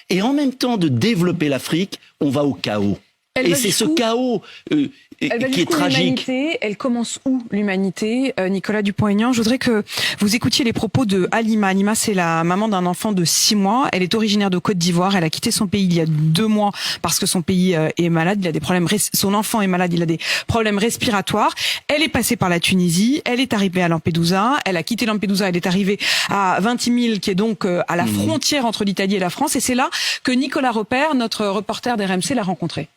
et en même temps de développer l'Afrique, on va au chaos. Et c'est ce chaos qui est tragique. Elle commence où, l'humanité, Nicolas Dupont-Aignan? Je voudrais que vous écoutiez les propos de Halima. Halima, c'est la maman d'un enfant de 6 mois. Elle est originaire de Côte d'Ivoire. Elle a quitté son pays il y a 2 mois parce que son pays est malade. Il a des problèmes. Son enfant est malade. Il a des problèmes respiratoires. Elle est passée par la Tunisie. Elle est arrivée à Lampedusa. Elle a quitté Lampedusa. Elle est arrivée à Vintimille, qui est donc à la frontière entre l'Italie et la France. Et c'est là que Nicolas Repère, notre reporter d'RMC, l'a rencontrée.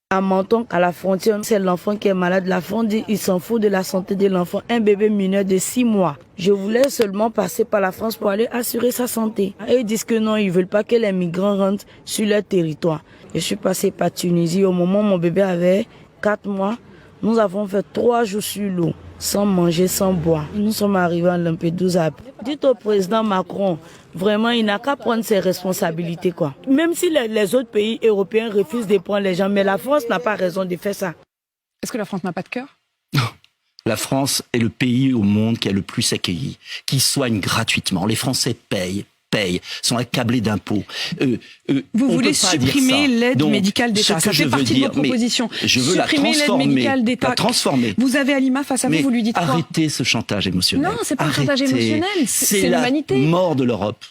À Menton, à la frontière, c'est l'enfant qui est malade. La France dit il s'en fout de la santé de l'enfant. Un bébé mineur de 6 mois. Je voulais seulement passer par la France pour aller assurer sa santé. Et ils disent que non, ils veulent pas que les migrants rentrent sur leur territoire. Je suis passée par Tunisie. Au moment où mon bébé avait 4 mois, nous avons fait 3 jours sur l'eau, sans manger, sans boire. Nous sommes arrivés à Lampedusa. Dites au président Macron, vraiment, il n'a qu'à prendre ses responsabilités, quoi. Même si les autres pays européens refusent de prendre les gens, mais la France n'a pas raison de faire ça. Est-ce que la France n'a pas de cœur? La France est le pays au monde qui a le plus accueilli, qui soigne gratuitement. Les Français payent, sont accablés d'impôts. Vous voulez supprimer l'aide médicale d'État. Ça fait partie de vos propositions. Je veux la transformer. Vous avez Halima face à vous, vous lui dites quoi? Arrêtez ce chantage émotionnel. Non, c'est pas un chantage émotionnel, c'est l'humanité. La mort de l'Europe.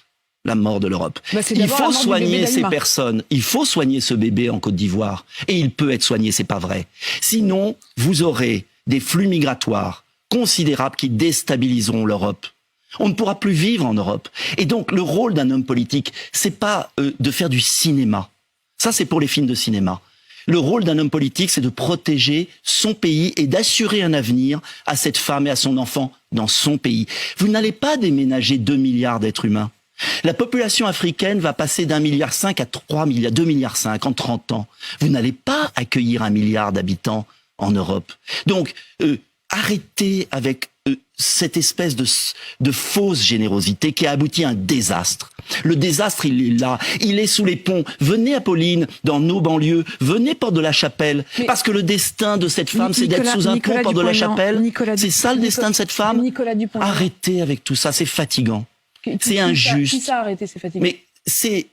La mort de l'Europe. Il faut soigner ces personnes. Il faut soigner ce bébé en Côte d'Ivoire. Et il peut être soigné, c'est pas vrai. Sinon, vous aurez des flux migratoires considérables qui déstabiliseront l'Europe. On ne pourra plus vivre en Europe. Et donc, le rôle d'un homme politique, c'est pas de faire du cinéma. Ça, c'est pour les films de cinéma. Le rôle d'un homme politique, c'est de protéger son pays et d'assurer un avenir à cette femme et à son enfant dans son pays. Vous n'allez pas déménager 2 milliards d'êtres humains. La population africaine va passer d'1,5 milliard à 3 milliards, 2,5 milliards en 30 ans. Vous n'allez pas accueillir 1 milliard d'habitants en Europe. Donc, arrêtez avec cette espèce de fausse générosité qui a abouti à un désastre. Le désastre, il est là, il est sous les ponts. Venez, Apolline, dans nos banlieues, venez Porte de la Chapelle, parce que le destin de cette femme, c'est d'être sous un pont Porte de la Chapelle. C'est ça le destin de cette femme. Arrêtez avec tout ça, c'est fatigant. C'est injuste. Qui ça a arrêté, c'est fatigant? Mais c'est